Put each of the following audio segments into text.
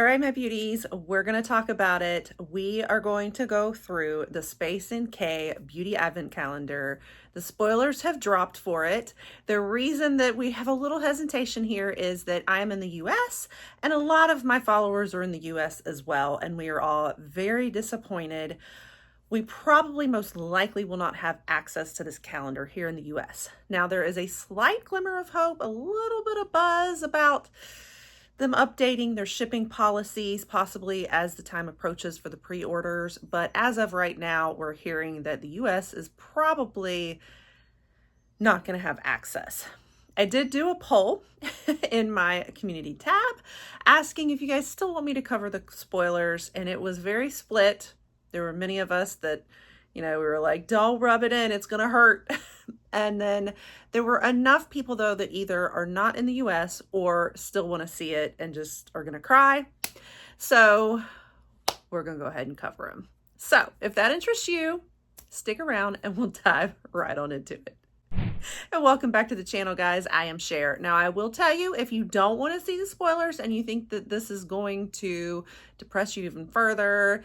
All right, my beauties, we're going to talk about it. We are going to go through the SpaceNK Beauty Advent Calendar. The spoilers have dropped for it. The reason that we have a little hesitation here is that I am in the US and a lot of my followers are in the US as well, and we are all very disappointed. We probably most likely will not have access to this calendar here in the US. Now, there is a slight glimmer of hope, a little bit of buzz about them updating their shipping policies possibly as the time approaches for the pre-orders. But as of right now, we're hearing that the US is probably not going to have access. I did do a poll in my community tab asking if you guys still want me to cover the spoilers, and it was very split. There were many of us that, we were like, don't rub it in, it's going to hurt. And then there were enough people, though, that either are not in the US or still want to see it and just are going to cry. So we're going to go ahead and cover them. So if that interests you, stick around and we'll dive right on into it. And welcome back to the channel, guys. I am Cher. Now, I will tell you, if you don't want to see the spoilers and you think that this is going to depress you even further,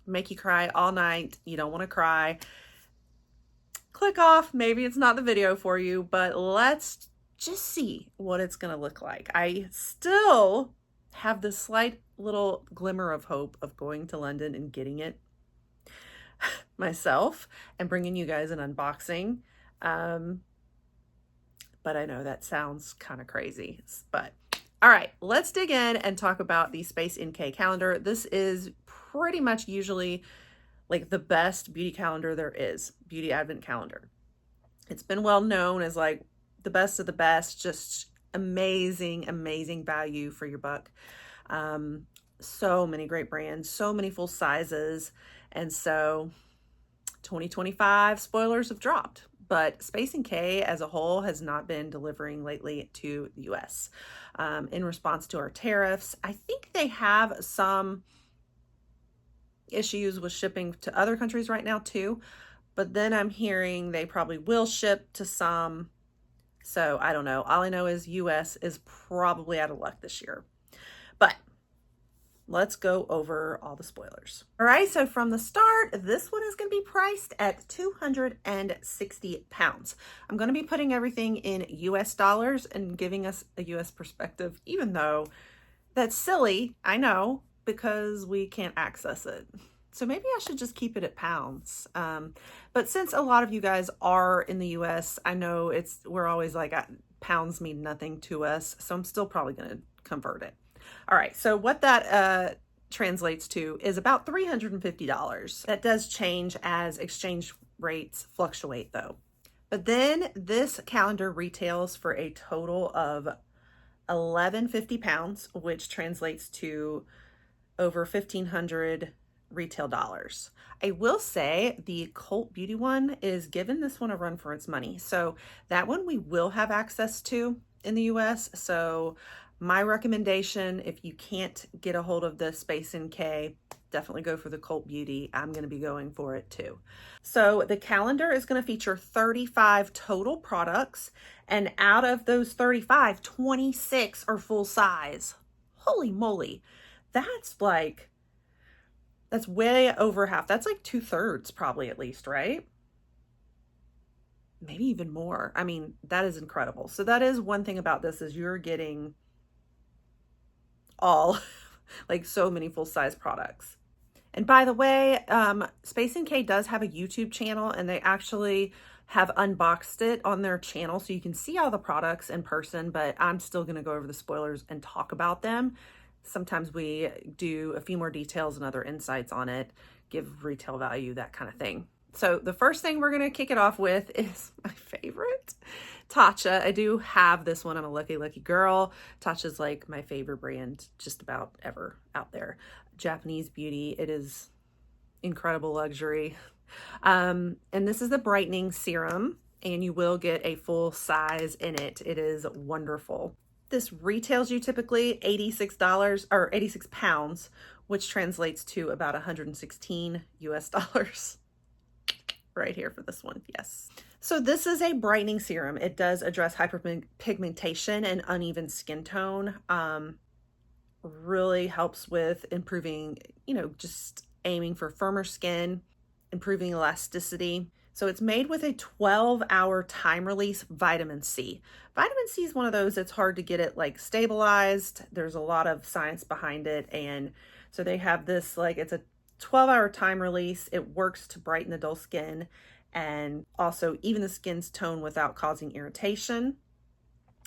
make you cry all night, you don't want to cry, click off. Maybe it's not the video for you, but let's just see what it's going to look like. I still have this slight little glimmer of hope of going to London and getting it myself and bringing you guys an unboxing. But I know that sounds kind of crazy, but all right, let's dig in and talk about the SpaceNK calendar. This is pretty much usually like the best beauty calendar there is, beauty advent calendar. It's been well known as like the best of the best, just amazing, amazing value for your buck. So many great brands, so many full sizes. And so 2025 spoilers have dropped, but SpaceNK as a whole has not been delivering lately to the US in response to our tariffs. I think they have some issues with shipping to other countries right now too, but then I'm hearing they probably will ship to some. So I don't know. All I know is US is probably out of luck this year. But let's go over all the spoilers. All right, so from the start, this one is going to be priced at 260 pounds. I'm going to be putting everything in US dollars and giving us a US perspective, even though that's silly, I know, because we can't access it. So maybe I should just keep it at pounds. But since a lot of you guys are in the US, I know we're always like, pounds mean nothing to us. So I'm still probably going to convert it. All right, so what that translates to is about $350. That does change as exchange rates fluctuate though. But then this calendar retails for a total of 1150 pounds, which translates to over 1,500 retail dollars. I will say the Cult Beauty one is giving this one a run for its money. So that one we will have access to in the US. So my recommendation, if you can't get a hold of the SpaceNK, definitely go for the Cult Beauty. I'm going to be going for it too. So the calendar is going to feature 35 total products, and out of those 35, 26 are full size. Holy moly. That's way over half. That's like 2/3 probably, at least, right? Maybe even more. I mean, that is incredible. So that is one thing about this, is you're getting all like so many full-size products. And by the way, SpaceNK does have a YouTube channel, and they actually have unboxed it on their channel, so you can see all the products in person, but I'm still going to go over the spoilers and talk about them. Sometimes we do a few more details and other insights on it, give retail value, that kind of thing. So the first thing we're going to kick it off with is my favorite, Tatcha. I do have this one. I'm a lucky girl. Tatcha's like my favorite brand just about ever out there. Japanese beauty. It is incredible luxury. And this is the brightening serum, and you will get a full size in it. It is wonderful. This retails you typically $86 or 86 pounds, which translates to about 116 US dollars. Right here for this one, yes. So this is a brightening serum. It does address hyperpigmentation and uneven skin tone. really helps with improving, just aiming for firmer skin, improving elasticity. So it's made with a 12-hour time release vitamin C. Vitamin C is one of those that's hard to get it like stabilized. There's a lot of science behind it. And so they have this, like, it's a 12-hour time release. It works to brighten the dull skin and also even the skin's tone without causing irritation.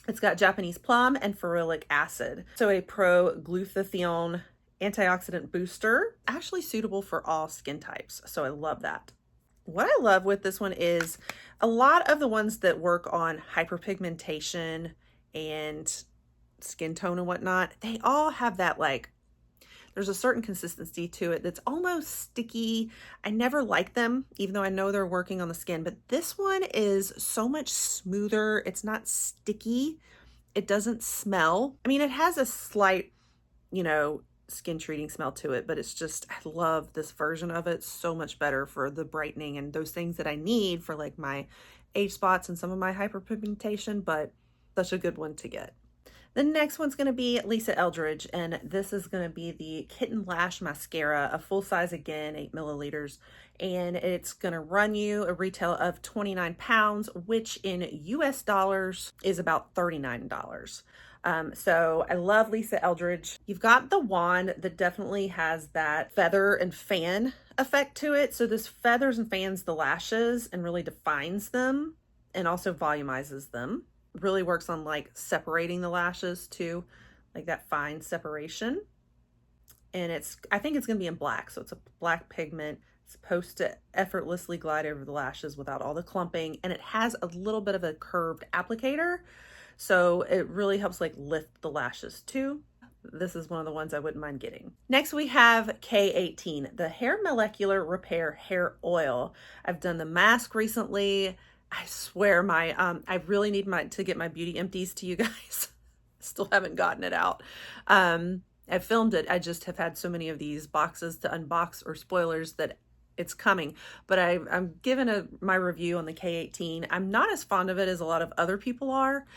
It's got Japanese plum and ferulic acid. So a pro-glutathione antioxidant booster, actually suitable for all skin types. So I love that. What I love with this one is a lot of the ones that work on hyperpigmentation and skin tone and whatnot, they all have that, like, there's a certain consistency to it that's almost sticky. I never like them, even though I know they're working on the skin, but this one is so much smoother. It's not sticky. It doesn't smell. I mean, it has a slight, skin treating smell to it, but it's just, I love this version of it so much better for the brightening and those things that I need for like my age spots and some of my hyperpigmentation, but such a good one to get. The next one's going to be Lisa Eldridge, and this is going to be the Kitten Lash Mascara, a full size again, 8 milliliters, and it's going to run you a retail of 29 pounds, which in US dollars is about $39. So I love Lisa Eldridge. You've got the wand that definitely has that feather and fan effect to it. So this feathers and fans the lashes and really defines them and also volumizes them. Really works on like separating the lashes too, like that fine separation. And I think it's going to be in black. So it's a black pigment. It's supposed to effortlessly glide over the lashes without all the clumping. And it has a little bit of a curved applicator. So it really helps like lift the lashes too. This is one of the ones I wouldn't mind getting. Next we have K18, the Hair Molecular Repair Hair Oil. I've done the mask recently. I swear I really need to get my beauty empties to you guys. Still haven't gotten it out. I filmed it. I just have had so many of these boxes to unbox or spoilers that it's coming. But I'm giving my review on the K18. I'm not as fond of it as a lot of other people are,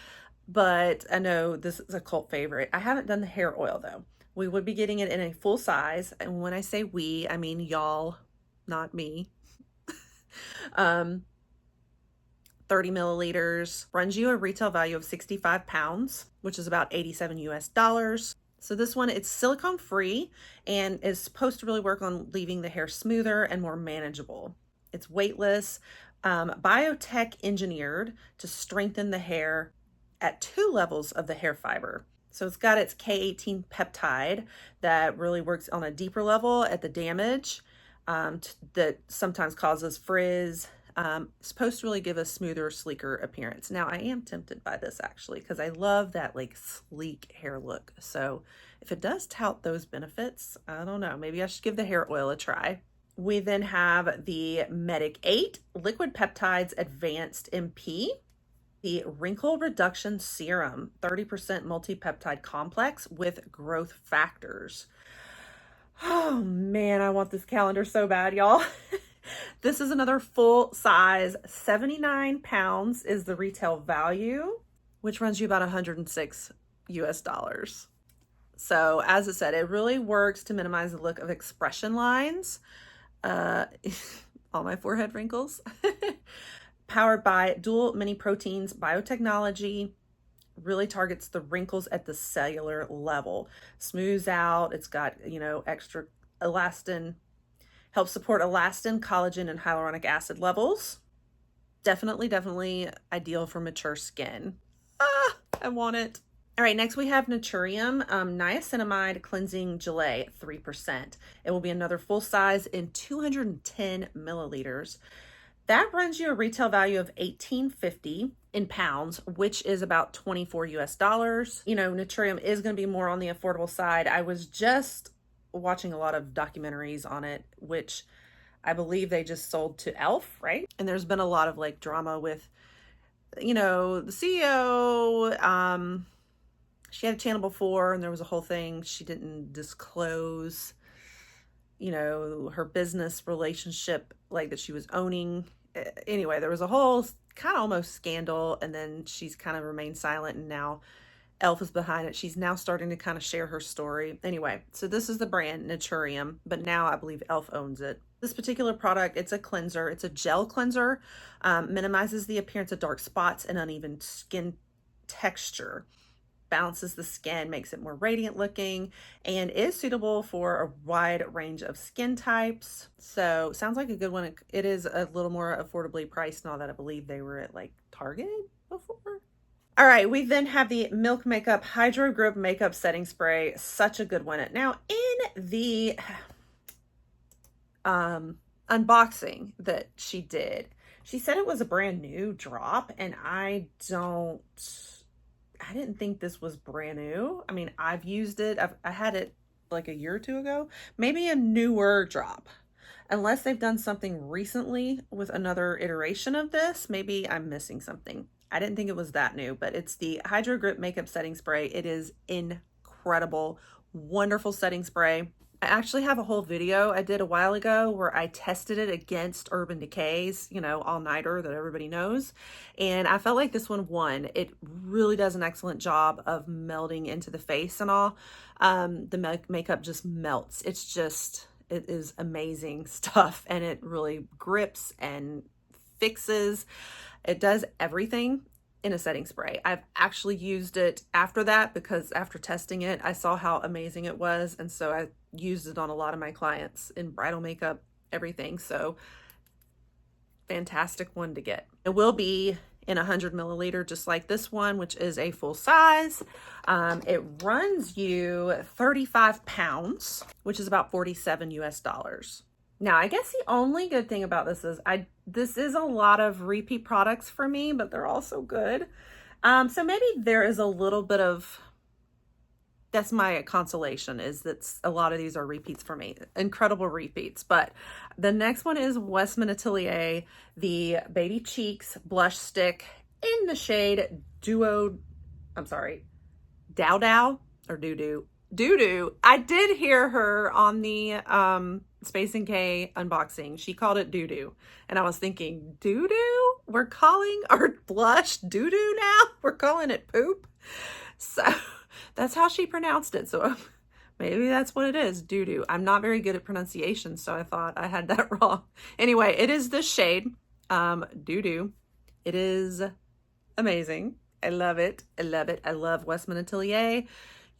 but I know this is a cult favorite. I haven't done the hair oil though. We would be getting it in a full size. And when I say we, I mean y'all, not me. 30 milliliters, runs you a retail value of 65 pounds, which is about 87 US dollars. So this one, it's silicone free and is supposed to really work on leaving the hair smoother and more manageable. It's weightless, biotech engineered to strengthen the hair at 2 levels of the hair fiber. So it's got its K18 peptide that really works on a deeper level at the damage that sometimes causes frizz. Supposed to really give a smoother, sleeker appearance. Now I am tempted by this actually because I love that like sleek hair look. So if it does tout those benefits, I don't know, maybe I should give the hair oil a try. We then have the Medic 8 Liquid Peptides Advanced MP, the Wrinkle Reduction Serum, 30% multi-peptide complex with growth factors. Oh man, I want this calendar so bad, y'all. This is another full size, 79 pounds is the retail value, which runs you about 106 US dollars. So as I said, it really works to minimize the look of expression lines, all my forehead wrinkles. Powered by dual mini proteins biotechnology, really targets the wrinkles at the cellular level, smooths out. It's got, extra elastin, helps support elastin, collagen, and hyaluronic acid levels. Definitely ideal for mature skin. I want it. All right, next we have Naturium Niacinamide Cleansing Gelée, 3%. It will be another full size in 210 milliliters. That runs you a retail value of $18.50 in pounds, which is about 24 US dollars. Naturium is going to be more on the affordable side. I was just watching a lot of documentaries on it, which I believe they just sold to Elf, right? And there's been a lot of like drama with, the CEO. She had a channel before and there was a whole thing. She didn't disclose, her business relationship, like that she was owning. Anyway, there was a whole kind of almost scandal, and then she's kind of remained silent, and now Elf is behind it. She's now starting to kind of share her story. Anyway, so this is the brand Naturium, but now I believe Elf owns it. This particular product, it's a cleanser. It's a gel cleanser, minimizes the appearance of dark spots and uneven skin texture, balances the skin, makes it more radiant looking, and is suitable for a wide range of skin types. So sounds like a good one. It is a little more affordably priced now that I believe they were at like Target before. All right, we then have the Milk Makeup Hydro Grip Makeup Setting Spray. Such a good one. Now, in the unboxing that she did, she said it was a brand new drop, and I didn't think this was brand new. I mean, I've used it. I had it like a year or two ago, maybe a newer drop. Unless they've done something recently with another iteration of this, maybe I'm missing something. I didn't think it was that new, but it's the Hydro Grip Makeup Setting Spray. It is incredible, wonderful setting spray. I actually have a whole video I did a while ago where I tested it against Urban Decay's, you know, all-nighter that everybody knows. And I felt like this one won. It really does an excellent job of melding into the face and all. The makeup just melts. It is amazing stuff, and it really grips and fixes. It does everything in a setting spray. I've actually used it after that because after testing it, I saw how amazing it was. And so I used it on a lot of my clients in bridal makeup, everything. So fantastic one to get. It will be in 100 milliliter, just like this one, which is a full size. It runs you 35 pounds, which is about 47 US. Now, I guess the only good thing about this is this is a lot of repeat products for me, but they're also good. So maybe there is a little bit of, that's my consolation, is that a lot of these are repeats for me. Incredible repeats. But the next one is Westman Atelier, the Baby Cheeks Blush Stick in the shade Doo Doo or Doo Doo. Doo Doo. I did hear her on the SpaceNK unboxing. She called it Doo Doo. And I was thinking, Doo Doo? We're calling our blush Doo Doo now? We're calling it poop? So that's how she pronounced it. So maybe that's what it is, Doo Doo. I'm not very good at pronunciation, so I thought I had that wrong. Anyway, it is this shade, Doo Doo. It is amazing. I love it. I love it. I love Westman Atelier.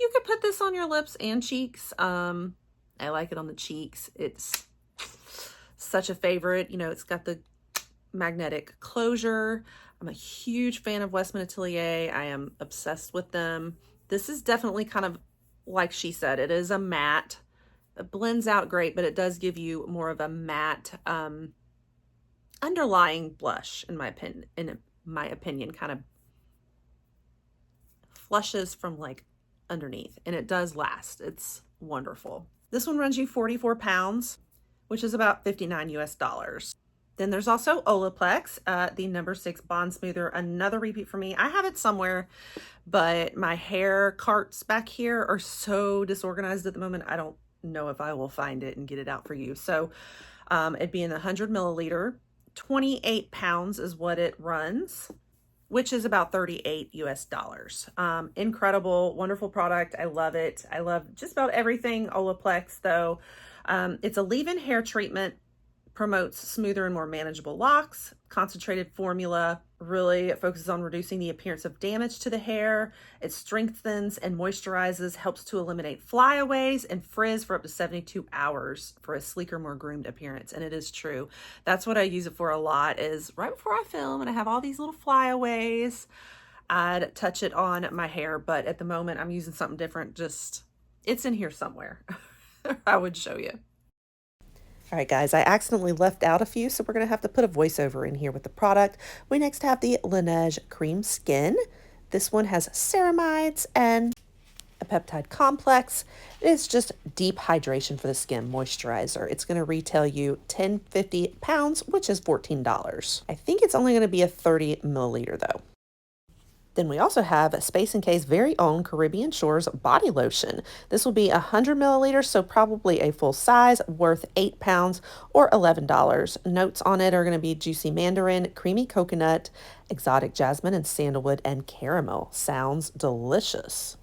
You could put this on your lips and cheeks. I like it on the cheeks. It's such a favorite. You know, it's got the magnetic closure. I'm a huge fan of Westman Atelier. I am obsessed with them. This is definitely kind of, like she said, it is a matte. It blends out great, but it does give you more of a matte underlying blush, in my opinion, kind of flushes from like underneath, and it does last. It's wonderful. This one runs you 44 pounds, which is about 59 US. Then there's also Olaplex, the number 6 Bond Smoother, another repeat for me. I have it somewhere, but my hair carts back here are so disorganized at the moment. I don't know if I will find it and get it out for you. So it'd be in the 100 milliliter, 28 pounds is what it runs, which is about 38 US. Incredible, wonderful product. I love it. I love just about everything Olaplex though. It's a leave-in hair treatment, promotes smoother and more manageable locks. Concentrated formula really focuses on reducing the appearance of damage to the hair. It strengthens and moisturizes, helps to eliminate flyaways and frizz for up to 72 hours for a sleeker, more groomed appearance. And it is true. That's what I use it for a lot, is right before I film and I have all these little flyaways, I'd touch it on my hair. But at the moment I'm using something different. Just, it's in here somewhere. I would show you. All right, guys, I accidentally left out a few, so we're going to have to put a voiceover in here with the product. We next have the Laneige Cream Skin. This one has ceramides and a peptide complex. It is just deep hydration for the skin moisturizer. It's going to retail you $10.50 pounds, which is $14. I think it's only going to be a 30 milliliter though. Then we also have Space NK's very own Caribbean Shores body lotion. This will be 100 milliliters, so probably a full size, worth £8 or $11. Notes on it are going to be juicy mandarin, creamy coconut, exotic jasmine, and sandalwood and caramel. Sounds delicious.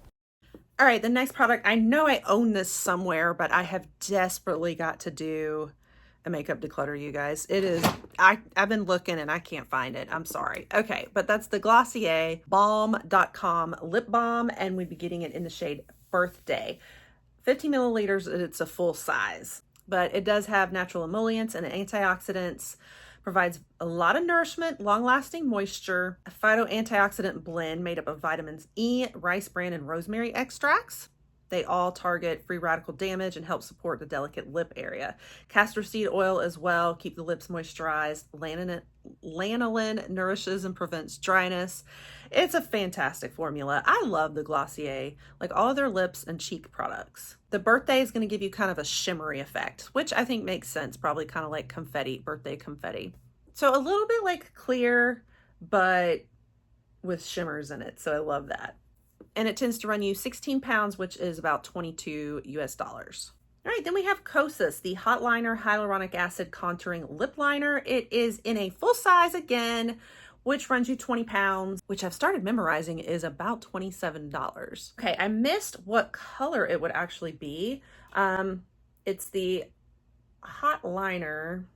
All right, the next product, I know I own this somewhere, but I have desperately got to do a makeup declutter, you guys. It is, I've been looking and I can't find it. I'm sorry. Okay, but that's the Glossier Balm.com lip balm, and we'd be getting it in the shade Birthday. 50 milliliters, it's a full size, but it does have natural emollients and antioxidants, provides a lot of nourishment, long-lasting moisture, a phyto-antioxidant blend made up of vitamins E, rice bran, and rosemary extracts. They all target free radical damage and help support the delicate lip area. Castor seed oil as well, keep the lips moisturized. Lanolin nourishes and prevents dryness. It's a fantastic formula. I love the Glossier, like all of their lips and cheek products. The Birthday is going to give you kind of a shimmery effect, which I think makes sense, probably kind of like confetti, birthday confetti. So a little bit like clear, but with shimmers in it. So I love that. And it tends to run you 16 pounds, which is about 22 US dollars. All right, then we have Kosas, the Hot Liner Hyaluronic Acid Contouring Lip Liner. It is in a full size again, which runs you 20 pounds, which I've started memorizing is about $27. Okay, I missed what color it would actually be. It's the Hot Liner.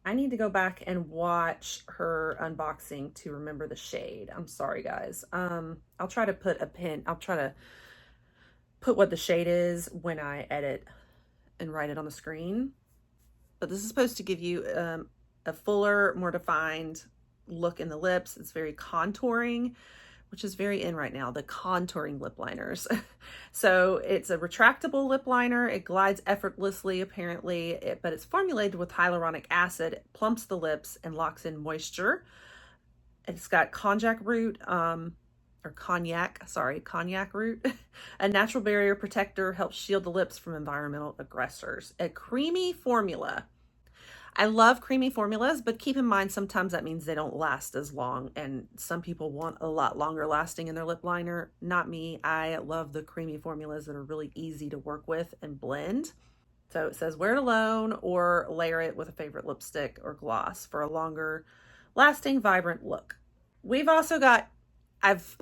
I need to go back and watch her unboxing to remember the shade. I'm sorry, guys. I'll try to put a pin. I'll try to put what the shade is when I edit and write it on the screen. But this is supposed to give you a fuller, more defined look in the lips. It's very contouring, which is very in right now, the contouring lip liners. So it's a retractable lip liner. It glides effortlessly, apparently, but it's formulated with hyaluronic acid, it plumps the lips and locks in moisture. It's got cognac root, cognac root. A natural barrier protector, helps shield the lips from environmental aggressors. A creamy formula. I love creamy formulas, but keep in mind sometimes that means they don't last as long, and some people want a lot longer lasting in their lip liner. Not me. I love the creamy formulas that are really easy to work with and blend. So it says wear it alone or layer it with a favorite lipstick or gloss for a longer lasting, vibrant look. We've also got,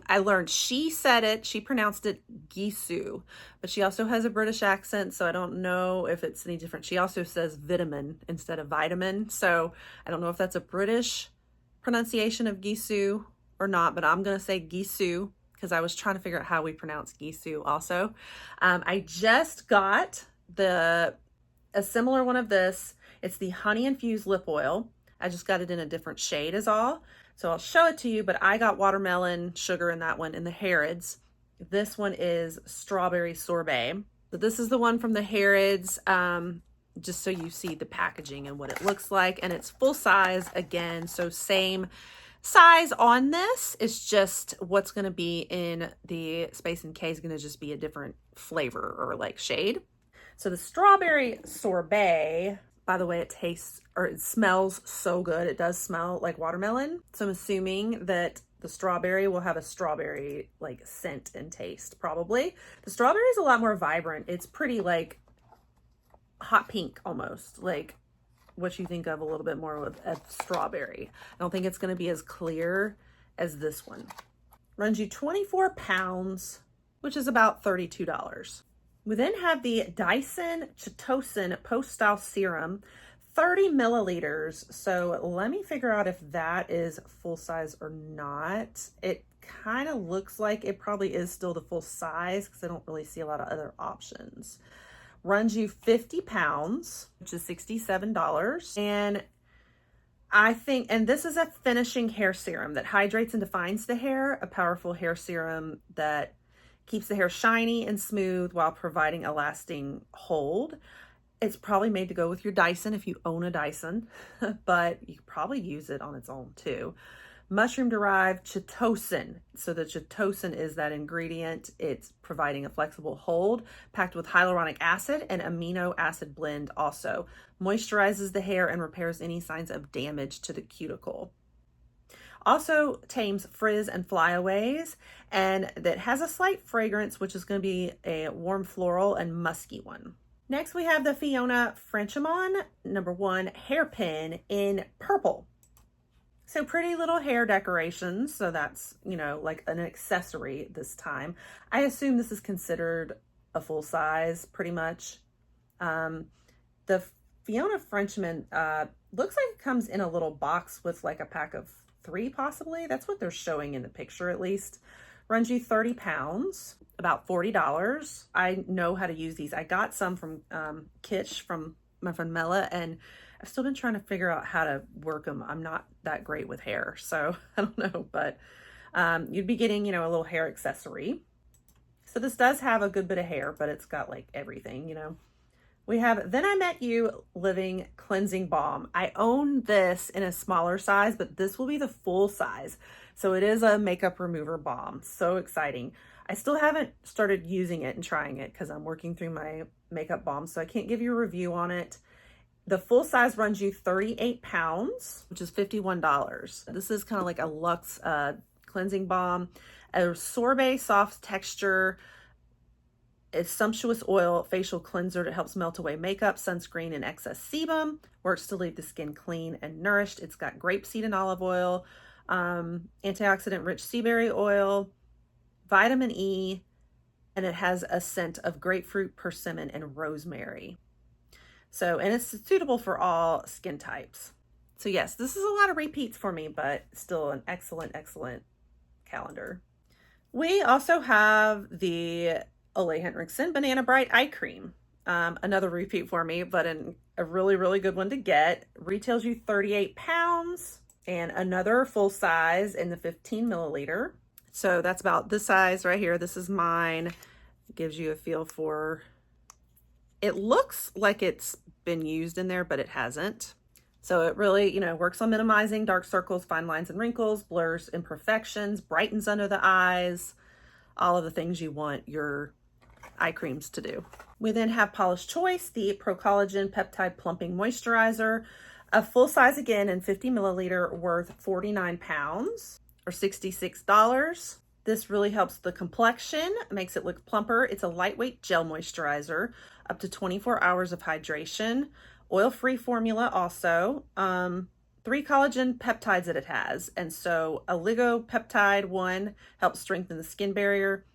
I learned she said it, she pronounced it Gisou, but she also has a British accent, so I don't know if it's any different. She also says vitamin instead of vitamin, so I don't know if that's a British pronunciation of Gisou or not, but I'm gonna say Gisou because I was trying to figure out how we pronounce Gisou also. I just got a similar one of this. It's the honey infused lip oil. I just got it in a different shade is all. So I'll show it to you, but I got watermelon sugar in that one in the Harrods. This one is strawberry sorbet. So this is the one from the Harrods, just so you see the packaging and what it looks like. And it's full size again, so same size on this. It's just what's gonna be in the SpaceNK is gonna just be a different flavor or like shade. So the strawberry sorbet, by the way, it tastes or it smells so good. It does smell like watermelon. So I'm assuming that the strawberry will have a strawberry like scent and taste probably. The strawberry is a lot more vibrant. It's pretty like hot pink almost, like what you think of a little bit more with a strawberry. I don't think it's going to be as clear as this one. Runs you 24 pounds, which is about $32. We then have the Dyson Chitosan Post-Style Serum, 30 milliliters. So let me figure out if that is full size or not. It kind of looks like it probably is still the full size because I don't really see a lot of other options. Runs you 50 pounds, which is $67. And I think, and this is a finishing hair serum that hydrates and defines the hair, a powerful hair serum that keeps the hair shiny and smooth while providing a lasting hold. It's probably made to go with your Dyson if you own a Dyson, but you could probably use it on its own too. Mushroom derived Chitosan. So the Chitosan is that ingredient. It's providing a flexible hold packed with hyaluronic acid and amino acid blend also. Moisturizes the hair and repairs any signs of damage to the cuticle. Also tames frizz and flyaways, and that has a slight fragrance, which is going to be a warm floral and musky one. Next, we have the Fiona Frenchemont #1 hairpin in purple. So pretty little hair decorations. So that's, you know, like an accessory this time. I assume this is considered a full size pretty much. The Fiona Frenchman looks like it comes in a little box with like a pack of 3 possibly. That's what they're showing in the picture at least. Runs you 30 pounds, about $40. I know how to use these. I got some from Kitsch from my friend Mela, and I've still been trying to figure out how to work them. I'm not that great with hair, so I don't know, but you'd be getting, you know, a little hair accessory. So this does have a good bit of hair, but it's got like everything, you know. We have Then I Met You Living Cleansing Balm. I own this in a smaller size, but this will be the full size. So it is a makeup remover balm. So exciting. I still haven't started using it and trying it because I'm working through my makeup balm, so I can't give you a review on it. The full size runs you 38 pounds, which is $51. This is kind of like a luxe cleansing balm, a sorbet soft texture. It's sumptuous oil facial cleanser that helps melt away makeup, sunscreen, and excess sebum. Works to leave the skin clean and nourished. It's got grapeseed and olive oil, antioxidant-rich sea berry oil, vitamin E, and it has a scent of grapefruit, persimmon, and rosemary. So, and it's suitable for all skin types. So yes, this is a lot of repeats for me, but still an excellent, excellent calendar. We also have the Ole Henriksen Banana Bright Eye Cream. Another repeat for me, but a really, really good one to get. Retails you 38 pounds and another full size in the 15 milliliter. So that's about this size right here. This is mine. It gives you a feel for, it looks like it's been used in there, but it hasn't. So it really, you know, works on minimizing dark circles, fine lines and wrinkles, blurs imperfections, brightens under the eyes, all of the things you want your eye creams to do. We then have Paula's Choice, the Pro Collagen Peptide Plumping Moisturizer, a full size again in 50 milliliter, worth 49 pounds or $66. This really helps the complexion, makes it look plumper. It's a lightweight gel moisturizer, up to 24 hours of hydration, oil-free formula also, 3 collagen peptides that it has. And so oligopeptide 1 helps strengthen the skin barrier.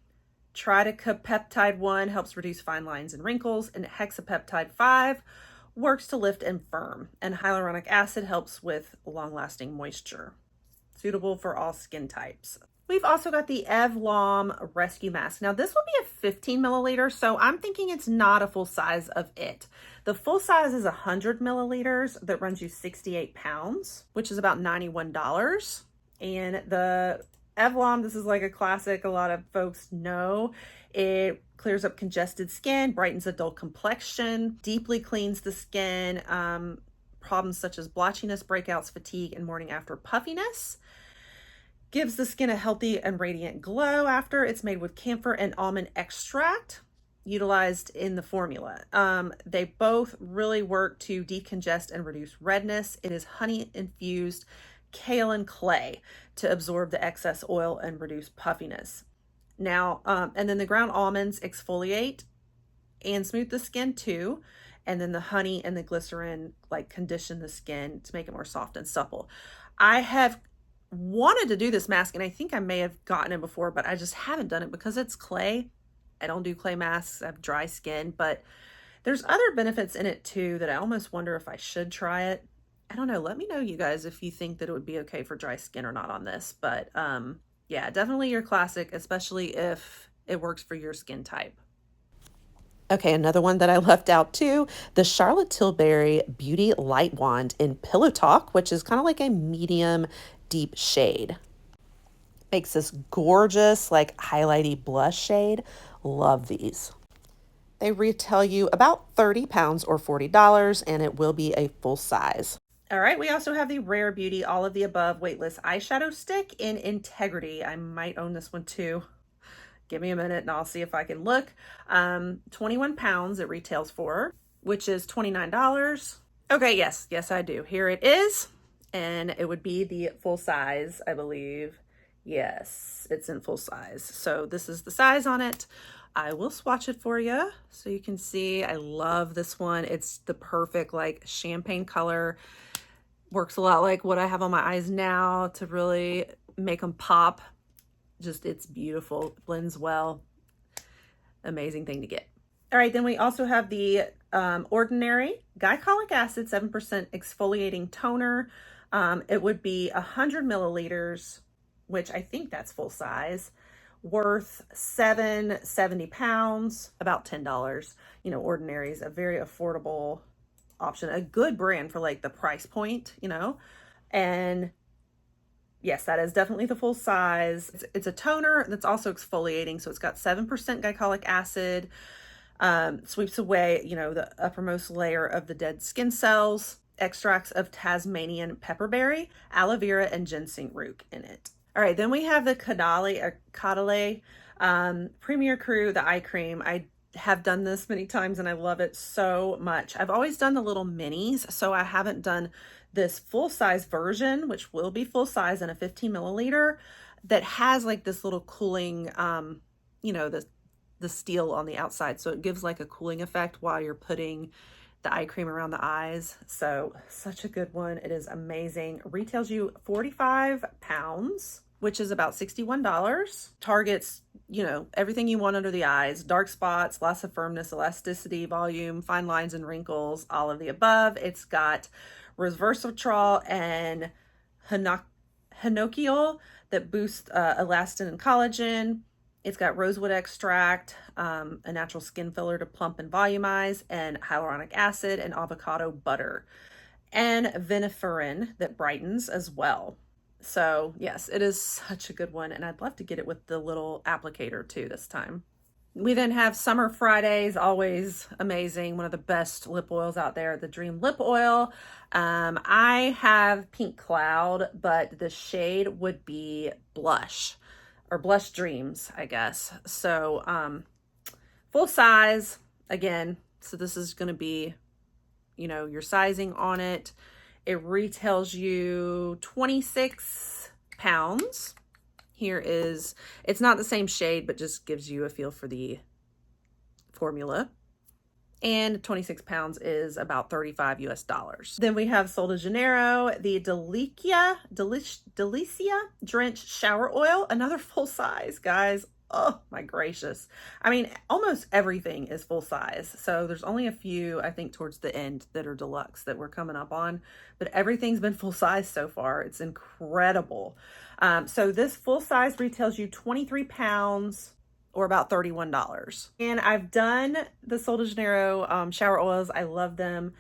Tridecapeptide 1 helps reduce fine lines and wrinkles, and hexapeptide 5 works to lift and firm, and hyaluronic acid helps with long-lasting moisture. Suitable for all skin types. We've also got the Evlom Rescue Mask. Now this will be a 15 milliliter, so I'm thinking it's not a full size of it. The full size is 100 milliliters that runs you 68 pounds, which is about $91. And the Evlom, this is like a classic, a lot of folks know. It clears up congested skin, brightens a dull complexion, deeply cleans the skin, problems such as blotchiness, breakouts, fatigue, and morning after puffiness. Gives the skin a healthy and radiant glow after. It's made with camphor and almond extract utilized in the formula. They both really work to decongest and reduce redness. It is honey infused kaolin clay to absorb the excess oil and reduce puffiness. Now, and then the ground almonds exfoliate and smooth the skin too. And then the honey and the glycerin like condition the skin to make it more soft and supple. I have wanted to do this mask, and I think I may have gotten it before, but I just haven't done it because it's clay. I don't do clay masks. I have dry skin, but there's other benefits in it too that I almost wonder if I should try it. I don't know. Let me know, you guys, if you think that it would be okay for dry skin or not on this. But yeah, definitely your classic, especially if it works for your skin type. Okay, another one that I left out too, the Charlotte Tilbury Beauty Light Wand in Pillow Talk, which is kind of like a medium deep shade. Makes this gorgeous, like highlighty blush shade. Love these. They retail you about 30 pounds or $40, and it will be a full size. All right, we also have the Rare Beauty All of the Above Weightless Eyeshadow Stick in Integrity. I might own this one too. Give me a minute and I'll see if I can look. 21 pounds it retails for, which is $29. Okay, yes, I do. Here it is. and it would be the full size, I believe. Yes, it's in full size. So this is the size on it. I will swatch it for you so you can see. I love this one. It's the perfect like champagne color. Works a lot like what I have on my eyes now to really make them pop. Just, it's beautiful. It blends well. Amazing thing to get. All right, then we also have the Ordinary Glycolic Acid 7% Exfoliating Toner. It would be 100 milliliters, which I think that's full size, worth £7.70, about $10. You know, Ordinary is a very affordable option, a good brand for like the price point, you know. And yes, that is definitely the full size. It's a toner that's also exfoliating, so it's got 7% glycolic acid. Sweeps away, you know, the uppermost layer of the dead skin cells. Extracts of Tasmanian pepperberry, aloe vera, and ginseng root in it. All right, then we have the Cadale Premier Crew, the eye cream. I have done this many times and I love it so much. I've always done the little minis, so I haven't done this full-size version, which will be full size in a 15 milliliter, that has like this little cooling, you know, the steel on the outside. So it gives like a cooling effect while you're putting the eye cream around the eyes. So such a good one. It is amazing. Retails you 45 pounds, which is about $61. Targets, you know, everything you want under the eyes: dark spots, loss of firmness, elasticity, volume, fine lines and wrinkles, all of the above. It's got resveratrol and hinokiol that boost elastin and collagen. It's got rosewood extract, a natural skin filler to plump and volumize, and hyaluronic acid and avocado butter, and viniferin that brightens as well. So yes, it is such a good one, and I'd love to get it with the little applicator too this time. We then have Summer Fridays, always amazing. One of the best lip oils out there, the Dream Lip Oil. I have Pink Cloud, but the shade would be Blush, or Blush Dreams, I guess. So full size again. So this is going to be, you know, your sizing on it. It retails you 26 pounds. Here is, it's not the same shade, but just gives you a feel for the formula. And 26 pounds is about $35 US. Then we have Sol de Janeiro, the Delicia Drenched Shower Oil, another full size, guys. Oh my gracious. I mean, almost everything is full size. So there's only a few, I think, towards the end that are deluxe that we're coming up on, but everything's been full size so far. It's incredible. So this full size retails you 23 pounds or about $31. And I've done the Sol de Janeiro shower oils. I love them,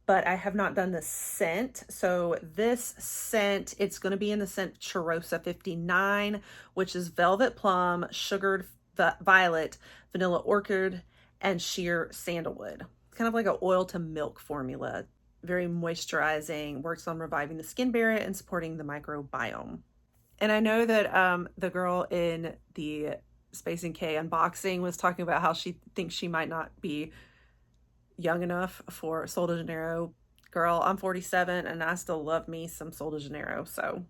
but I have not done the scent. So this scent, it's going to be in the scent Cheirosa 59, which is velvet plum, sugared violet, vanilla orchid, and sheer sandalwood. It's kind of like an oil to milk formula. Very moisturizing, works on reviving the skin barrier and supporting the microbiome. And I know that the girl in the SpaceNK unboxing was talking about how she thinks she might not be young enough for Sol de Janeiro. Girl, I'm 47 and I still love me some Sol de Janeiro. So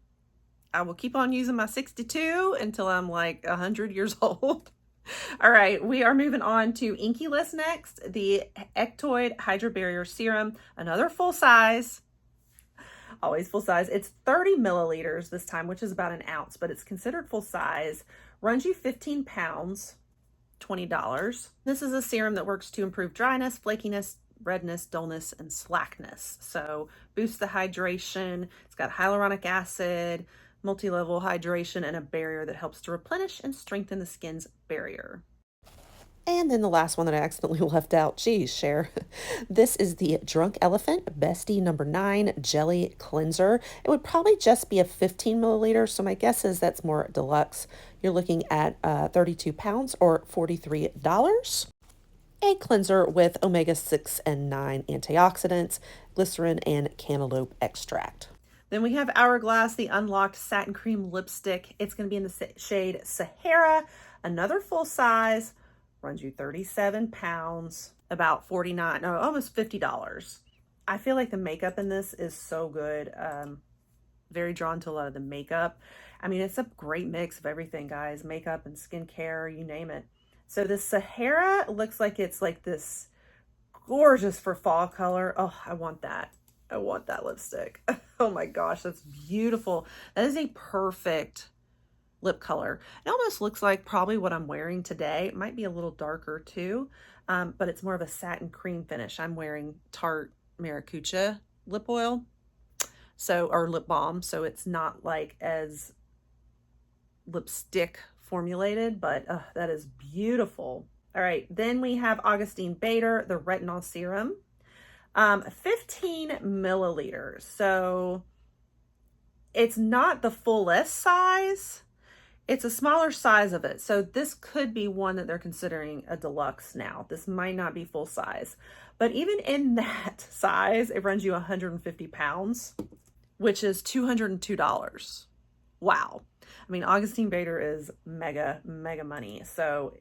I will keep on using my 62 until I'm like 100 years old. All right, we are moving on to Inky List next. The Ectoid Hydra Barrier Serum, another full size. Always full size. It's 30 milliliters this time, which is about an ounce, but it's considered full size. Runs you 15 pounds, $20. This is a serum that works to improve dryness, flakiness, redness, dullness, and slackness. So boosts the hydration. It's got hyaluronic acid, multi-level hydration, and a barrier that helps to replenish and strengthen the skin's barrier. And then the last one that I accidentally left out. Geez, Cher. This is the Drunk Elephant Bestie number 9 Jelly Cleanser. It would probably just be a 15 milliliter, so my guess is that's more deluxe. You're looking at 32 pounds or $43. A cleanser with omega-6 and 9 antioxidants, glycerin, and cantaloupe extract. Then we have Hourglass, the Unlocked Satin Cream Lipstick. It's going to be in the shade Sahara, another full size. Runs you 37 pounds, about $49, no, almost $50. I feel like the makeup in this is so good. very drawn to a lot of the makeup. I mean, it's a great mix of everything, guys. Makeup and skincare, you name it. So this Sahara looks like it's like this gorgeous for fall color. Oh, I want that. I want that lipstick. Oh my gosh, that's beautiful. That is a perfect lip color. It almost looks like probably what I'm wearing today. It might be a little darker too, but it's more of a satin cream finish. I'm wearing Tarte Maracuja lip oil, so, or lip balm, so it's not like as lipstick formulated, but that is beautiful. All right, then we have Augustine Bader, the retinol serum, 15 milliliters. So it's not the fullest size. It's a smaller size of it. So this could be one that they're considering a deluxe now. This might not be full size, but even in that size, it runs you 150 pounds, which is $202. Wow. I mean, Augustine Bader is mega money. So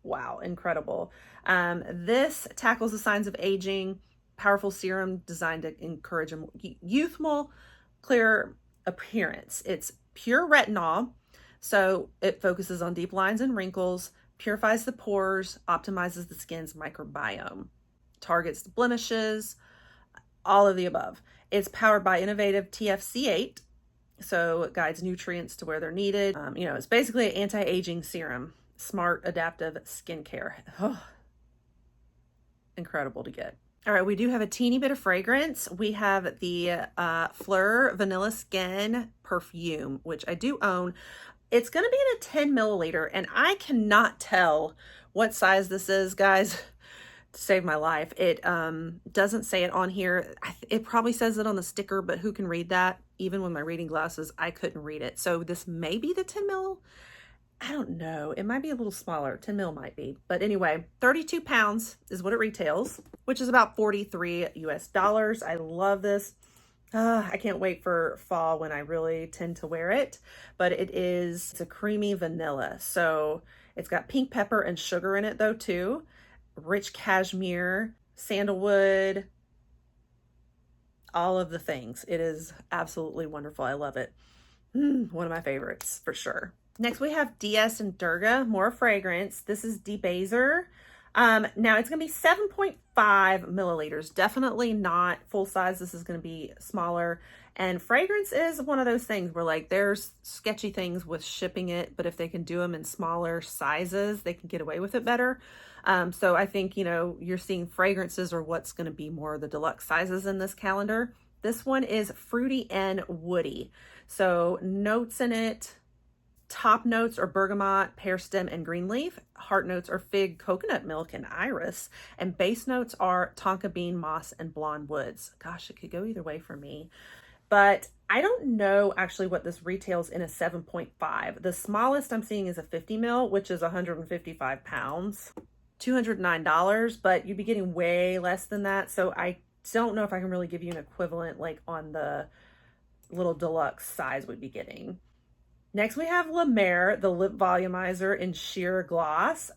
wow, incredible. This tackles the signs of aging, powerful serum designed to encourage a youthful, clear appearance. It's pure retinol, so it focuses on deep lines and wrinkles, purifies the pores, optimizes the skin's microbiome, targets the blemishes, all of the above. It's powered by innovative TFC8, so it guides nutrients to where they're needed. You know, it's basically an anti-aging serum. Smart adaptive skincare. Oh, incredible to get. All right, we do have a teeny bit of fragrance. We have the Fleur Vanilla Skin perfume, which I do own. It's going to be in a 10 milliliter, and I cannot tell what size this is, guys, to save my life. It doesn't say it on here. It probably says it on the sticker, but who can read that? Even with my reading glasses, I couldn't read it. So this may be the 10 mil. I don't know. It might be a little smaller. 10 mil might be. But anyway, 32 pounds is what it retails, which is about 43 US dollars. I love this. I can't wait for fall when I really tend to wear it. But it's a creamy vanilla. So it's got pink pepper and sugar in it though too. Rich cashmere, sandalwood, all of the things. It is absolutely wonderful. I love it. One of my favorites for sure. Next, we have DS and Durga, more fragrance. This is Debaser. Now, it's going to be 7.5 milliliters. Definitely not full size. This is going to be smaller. And fragrance is one of those things where, like, there's sketchy things with shipping it, but if they can do them in smaller sizes, they can get away with it better. So I think, you know, you're seeing fragrances or what's going to be more of the deluxe sizes in this calendar. This one is fruity and woody. So notes in it. Top notes are bergamot, pear stem, and green leaf. Heart notes are fig, coconut milk, and iris. And base notes are tonka bean, moss, and blonde woods. Gosh, it could go either way for me. But I don't know actually what this retails in a 7.5. The smallest I'm seeing is a 50 mil, which is 155 pounds. $209, but you'd be getting way less than that. So I don't know if I can really give you an equivalent like on the little deluxe size we'd be getting. Next, we have La Mer, the lip volumizer in sheer gloss.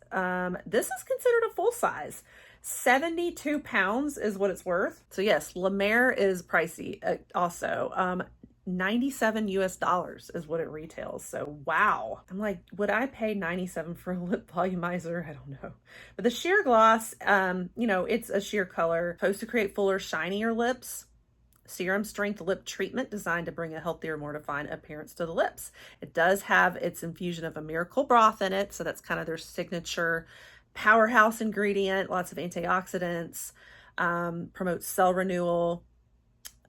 This is considered a full size. 72 pounds is what it's worth. So yes, La Mer is pricey also. 97 US dollars is what it retails. So wow. I'm like, would I pay 97 for a lip volumizer? I don't know. But the sheer gloss, you know, it's a sheer color, supposed to create fuller, shinier lips. Serum strength lip treatment designed to bring a healthier, more defined appearance to the lips. It does have its infusion of a miracle broth in it, so that's kind of their signature powerhouse ingredient. Lots of antioxidants, promotes cell renewal,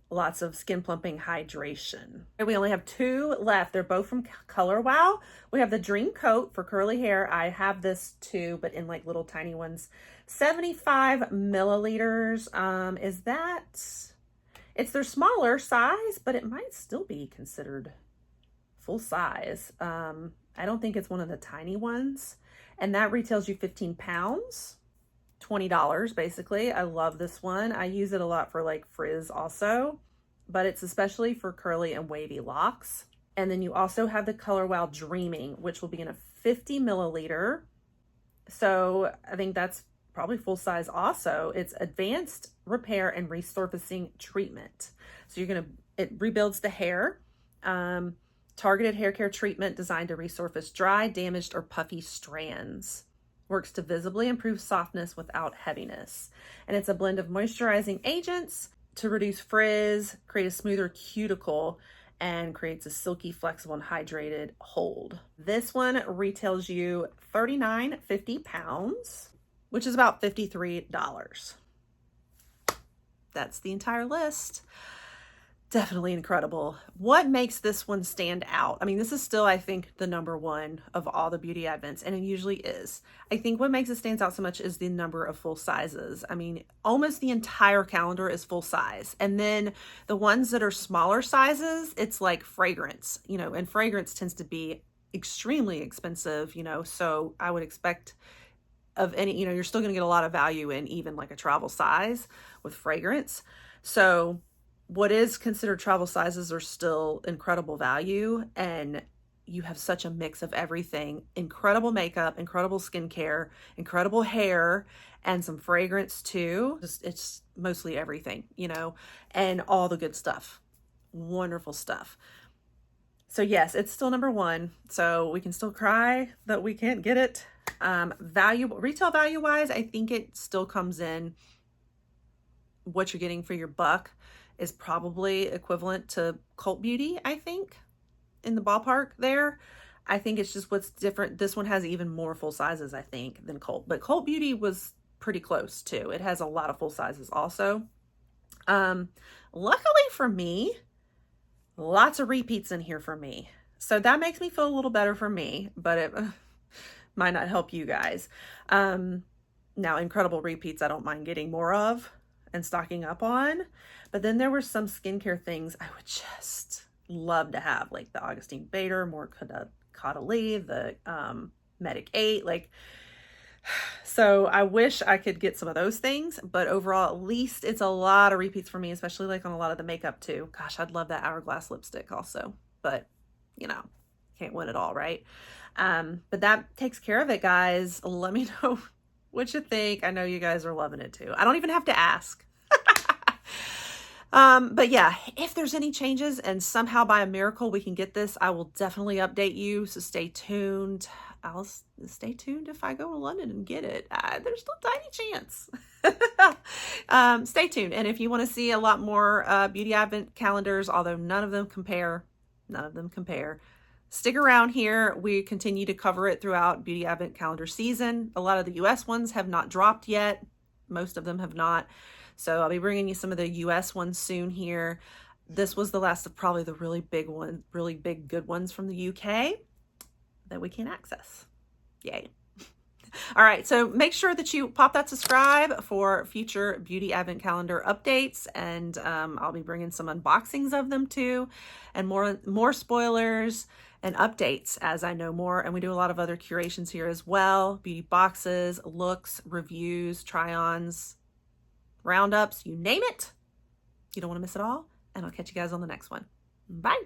lots of skin plumping hydration. We only have two left. They're both from Color Wow. We have the Dream Coat for curly hair. I have this too, but in like little tiny ones. 75 milliliters. Is that... It's their smaller size, but it might still be considered full size. I don't think it's one of the tiny ones. And that retails you 15 pounds, $20 basically. I love this one. I use it a lot for like frizz also, but it's especially for curly and wavy locks. And then you also have the Color Wow Dreaming, which will be in a 50 milliliter. So I think that's probably full size also. It's advanced repair and resurfacing treatment. So it rebuilds the hair, Targeted hair care treatment designed to resurface dry, damaged, or puffy strands. Works to visibly improve softness without heaviness. And it's a blend of moisturizing agents to reduce frizz, create a smoother cuticle, and creates a silky, flexible, and hydrated hold. This one retails you $39.50 pounds, which is about $53. That's the entire list. Definitely incredible. What makes this one stand out? I mean, this is still, I think, the number one of all the beauty advents, and it usually is. I think what makes it stands out so much is the number of full sizes. I mean, almost the entire calendar is full size. And then the ones that are smaller sizes, it's like fragrance, you know, and fragrance tends to be extremely expensive, you know, so I would expect of any, you know, you're still going to get a lot of value in even like a travel size with fragrance. So what is considered travel sizes are still incredible value, and you have such a mix of everything. Incredible makeup, incredible skincare, incredible hair, and some fragrance too. It's mostly everything, you know, and all the good stuff. Wonderful stuff. So yes, it's still number one. So we can still cry that we can't get it. Retail value wise, I think it still comes in what you're getting for your buck is probably equivalent to Cult Beauty, I think, in the ballpark there. I think it's just what's different. This one has even more full sizes, I think, than Cult. But Cult Beauty was pretty close, too. It has a lot of full sizes also. Luckily for me, lots of repeats in here for me. So that makes me feel a little better for me, but it might not help you guys. Now, incredible repeats I don't mind getting more of and stocking up on. But then there were some skincare things I would just love to have, like the Augustine Bader, more Caudalie, the Medic 8, like, so I wish I could get some of those things, but overall, at least it's a lot of repeats for me, especially like on a lot of the makeup too. Gosh, I'd love that Hourglass lipstick also, but you know, can't win it all, right? But that takes care of it, guys. Let me know what you think. I know you guys are loving it too. I don't even have to ask. But yeah, if there's any changes and somehow by a miracle we can get this, I will definitely update you. So stay tuned. I'll stay tuned if I go to London and get it. There's still a tiny chance. Stay tuned. And if you want to see a lot more beauty advent calendars, although none of them compare, stick around here. We continue to cover it throughout beauty advent calendar season. A lot of the US ones have not dropped yet. Most of them have not. So I'll be bringing you some of the US ones soon here. This was the last of probably the really big one, really big good ones from the UK that we can access. Yay. All right, so make sure that you pop that subscribe for future beauty advent calendar updates, and I'll be bringing some unboxings of them too, and more spoilers and updates as I know more. And we do a lot of other curations here as well: beauty boxes, looks, reviews, try-ons, roundups, you name it. You don't want to miss it all. And I'll catch you guys on the next one. Bye.